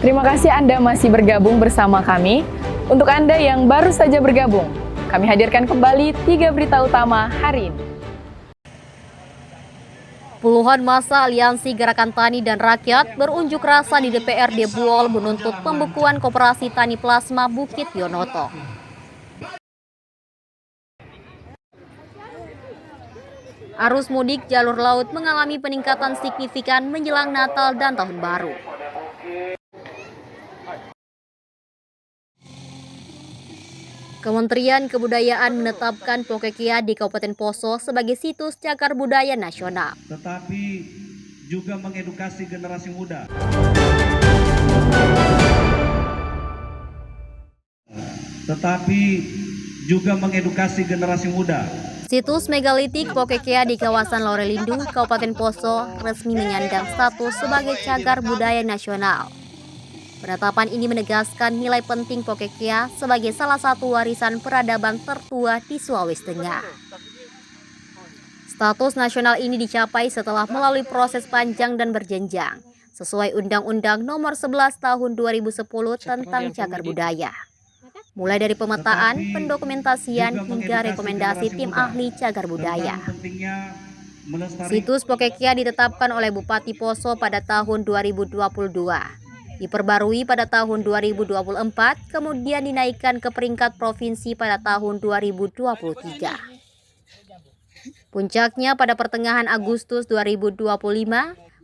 Terima kasih Anda masih bergabung bersama kami. Untuk Anda yang baru saja bergabung, kami hadirkan kembali 3 berita utama hari ini. Puluhan massa Aliansi Gerakan Tani dan Rakyat berunjuk rasa di DPRD Buol menuntut pembekuan Koperasi Tani Plasma Bukit Yonoto. Arus mudik jalur laut mengalami peningkatan signifikan menjelang Natal dan Tahun Baru. Kementerian Kebudayaan menetapkan Pokekea di Kabupaten Poso sebagai situs cagar budaya nasional. Tetapi juga mengedukasi generasi muda. Situs megalitik Pokekea di kawasan Lorelindu, Kabupaten Poso resmi menyandang status sebagai cagar budaya nasional. Penetapan ini menegaskan nilai penting Pokekea sebagai salah satu warisan peradaban tertua di Sulawesi Tengah. Status nasional ini dicapai setelah melalui proses panjang dan berjenjang, sesuai Undang-Undang Nomor 11 Tahun 2010 tentang cagar budaya. Mulai dari pemetaan, pendokumentasian, hingga rekomendasi tim ahli cagar budaya. Situs Pokekea ditetapkan oleh Bupati Poso pada tahun 2022. Diperbarui pada tahun 2024, kemudian dinaikkan ke peringkat provinsi pada tahun 2023. Puncaknya pada pertengahan Agustus 2025,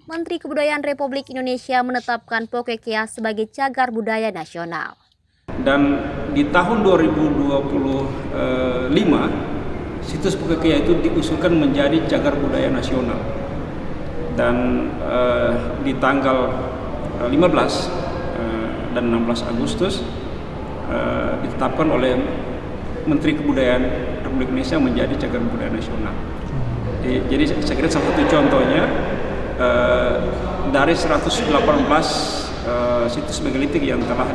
Menteri Kebudayaan Republik Indonesia menetapkan Pokekea sebagai cagar budaya nasional. Dan di tahun 2025, situs Pokekea itu diusulkan menjadi cagar budaya nasional. Dan di tanggal 15 dan 16 Agustus ditetapkan oleh Menteri Kebudayaan Republik Indonesia menjadi cagar budaya nasional. Jadi saya kira salah satu contohnya dari 118 situs megalitik yang telah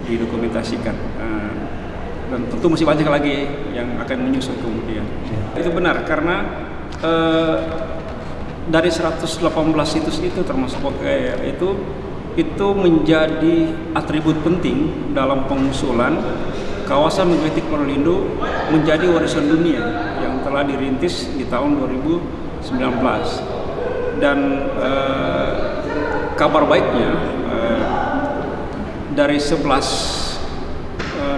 didokumentasikan, dan tentu masih banyak lagi yang akan menyusul kemudian. Itu benar karena dari 118 situs itu termasuk Pokekea itu menjadi atribut penting dalam pengusulan kawasan megalitik Lorelindu menjadi warisan dunia yang telah dirintis di tahun 2019. Dan kabar baiknya dari 11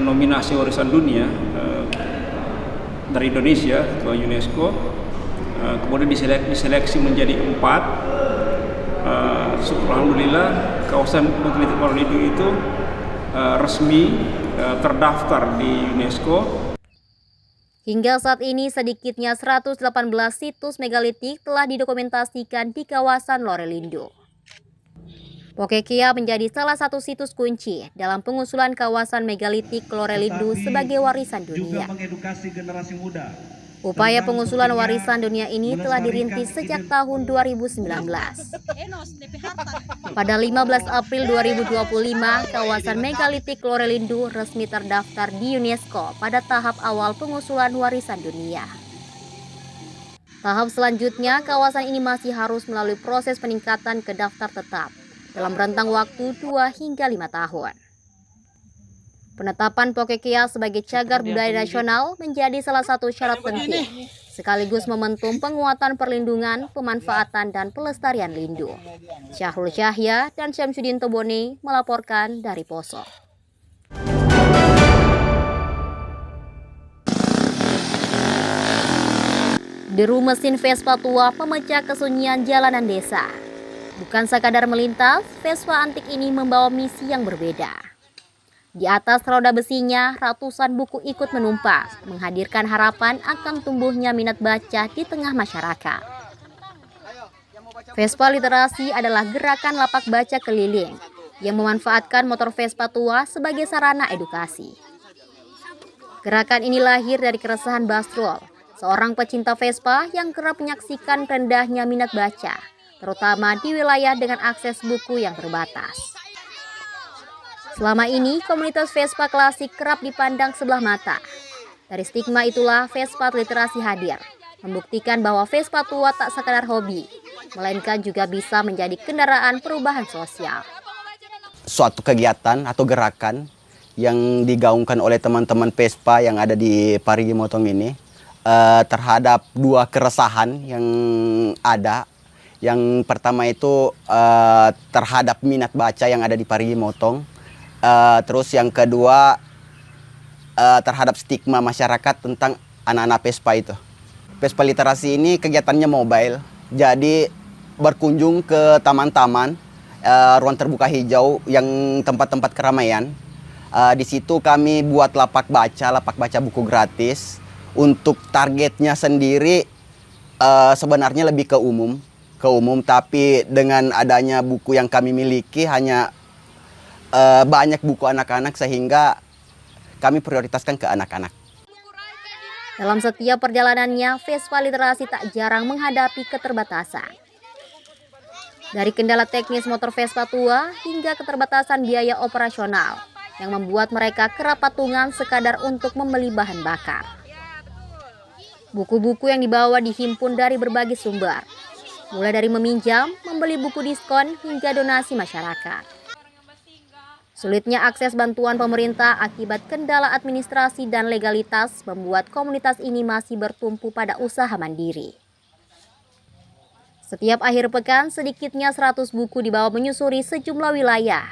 nominasi warisan dunia dari Indonesia ke UNESCO, kemudian diseleksi menjadi 4. Alhamdulillah kawasan megalitik Lorelindu itu resmi terdaftar di UNESCO. Hingga saat ini sedikitnya 118 situs megalitik telah didokumentasikan di kawasan Lorelindu. Pokekea menjadi salah satu situs kunci dalam pengusulan kawasan megalitik Lorelindu sebagai warisan dunia. Upaya pengusulan warisan dunia ini telah dirintis sejak tahun 2019. Pada 15 April 2025, kawasan megalitik Lorelindu resmi terdaftar di UNESCO pada tahap awal pengusulan warisan dunia. Tahap selanjutnya, kawasan ini masih harus melalui proses peningkatan ke daftar tetap dalam rentang waktu 2 hingga 5 tahun. Penetapan Pokekea sebagai cagar budaya nasional menjadi salah satu syarat penting, sekaligus momentum penguatan perlindungan, pemanfaatan, dan pelestarian lindu. Syahrul Syahya dan Syamsuddin Tobone melaporkan dari Poso. Deru mesin Vespa tua pemecah kesunyian jalanan desa. Bukan sekadar melintas, Vespa antik ini membawa misi yang berbeda. Di atas roda besinya, ratusan buku ikut menumpang, menghadirkan harapan akan tumbuhnya minat baca di tengah masyarakat. Vespa Literasi adalah gerakan lapak baca keliling yang memanfaatkan motor Vespa tua sebagai sarana edukasi. Gerakan ini lahir dari keresahan Basrul, seorang pecinta Vespa yang kerap menyaksikan rendahnya minat baca, terutama di wilayah dengan akses buku yang terbatas. Selama ini, komunitas Vespa klasik kerap dipandang sebelah mata. Dari stigma itulah Vespa Literasi hadir, membuktikan bahwa Vespa tua tak sekadar hobi, melainkan juga bisa menjadi kendaraan perubahan sosial. suatu kegiatan atau gerakan yang digaungkan oleh teman-teman Vespa yang ada di Parigi Motong ini terhadap dua keresahan yang ada. Yang pertama itu terhadap minat baca yang ada di Parigi Motong. Terus yang kedua terhadap stigma masyarakat tentang anak-anak Vespa itu. Vespa literasi ini kegiatannya mobile, jadi berkunjung ke taman-taman, ruang terbuka hijau yang tempat-tempat keramaian. Di situ kami buat lapak baca buku gratis. Untuk targetnya sendiri sebenarnya lebih ke umum, tapi dengan adanya buku yang kami miliki hanya banyak buku anak-anak sehingga kami prioritaskan ke anak-anak. Dalam setiap perjalanannya, Vespa literasi tak jarang menghadapi keterbatasan. Dari kendala teknis motor Vespa tua hingga keterbatasan biaya operasional yang membuat mereka kerap patungan sekadar untuk membeli bahan bakar. Buku-buku yang dibawa dihimpun dari berbagai sumber, mulai dari meminjam, membeli buku diskon, hingga donasi masyarakat. Sulitnya akses bantuan pemerintah akibat kendala administrasi dan legalitas membuat komunitas ini masih bertumpu pada usaha mandiri. Setiap akhir pekan, sedikitnya 100 buku dibawa menyusuri sejumlah wilayah.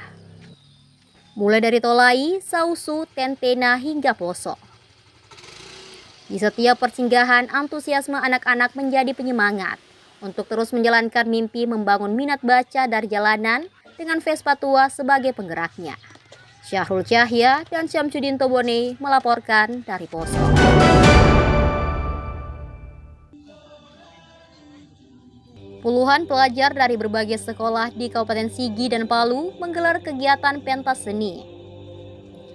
Mulai dari Tolai, Sausu, Tentena, hingga Poso. Di setiap persinggahan, antusiasme anak-anak menjadi penyemangat untuk terus menjalankan mimpi membangun minat baca dari jalanan dengan Vespa tua sebagai penggeraknya. Syahrul Cahya dan Syamsuddin Tobone melaporkan dari Poso. Puluhan pelajar dari berbagai sekolah di Kabupaten Sigi dan Palu menggelar kegiatan pentas seni.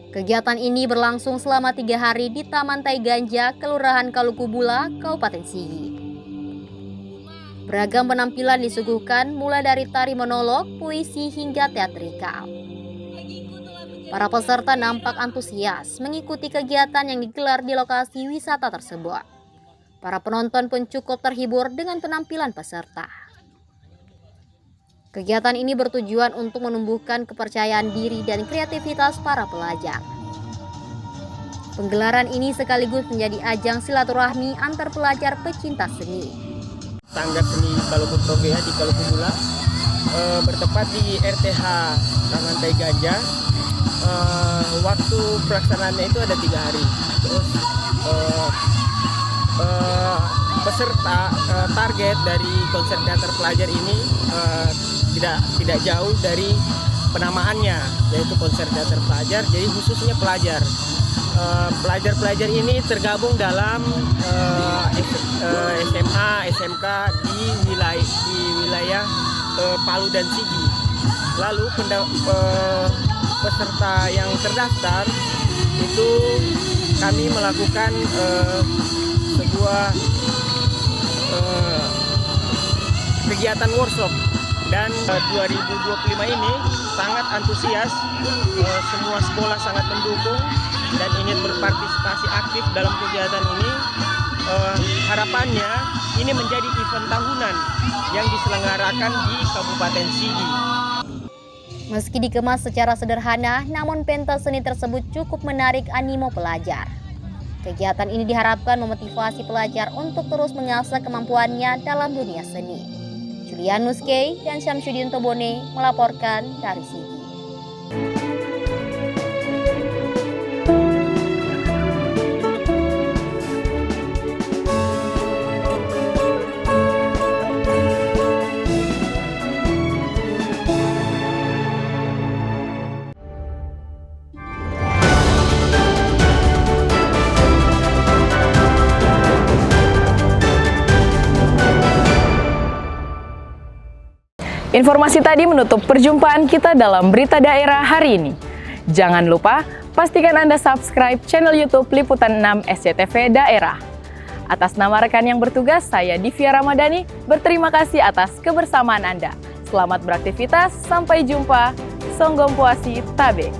Kegiatan ini berlangsung selama 3 hari di Taman Tai Ganja, Kelurahan Kalukubula, Kabupaten Sigi. Beragam penampilan disuguhkan mulai dari tari monolog, puisi, hingga teatrikal. Para peserta nampak antusias mengikuti kegiatan yang digelar di lokasi wisata tersebut. Para penonton pun cukup terhibur dengan penampilan peserta. Kegiatan ini bertujuan untuk menumbuhkan kepercayaan diri dan kreativitas para pelajar. Penggelaran ini sekaligus menjadi ajang silaturahmi antar pelajar pecinta seni. Sanggar Seni Kalukutrovea di Kalukubula bertempat di RTH Taman Tai Ganja. Waktu pelaksanaannya itu ada 3 hari. Terus peserta target dari konser teater pelajar ini tidak jauh dari penamaannya, yaitu konser teater pelajar. Jadi khususnya pelajar. Pelajar-pelajar ini tergabung dalam SMA, SMK di wilayah Palu dan Sigi. Lalu peserta yang terdaftar itu kami melakukan sebuah kegiatan workshop, dan 2025 ini sangat antusias, semua sekolah sangat mendukung dan ingin berpartisipasi aktif dalam kegiatan ini. Harapannya ini menjadi event tahunan yang diselenggarakan di Kabupaten Sigi. Meski dikemas secara sederhana, namun pentas seni tersebut cukup menarik animo pelajar. Kegiatan ini diharapkan memotivasi pelajar untuk terus mengasah kemampuannya dalam dunia seni. Julianus K. dan Syamsuddin Tobone melaporkan dari Sigi. Informasi tadi menutup perjumpaan kita dalam Berita Daerah hari ini. Jangan lupa, pastikan Anda subscribe channel YouTube Liputan 6 SCTV Daerah. Atas nama rekan yang bertugas, saya Divya Ramadhani, berterima kasih atas kebersamaan Anda. Selamat beraktivitas, sampai jumpa. Songgom Puasi Tabe.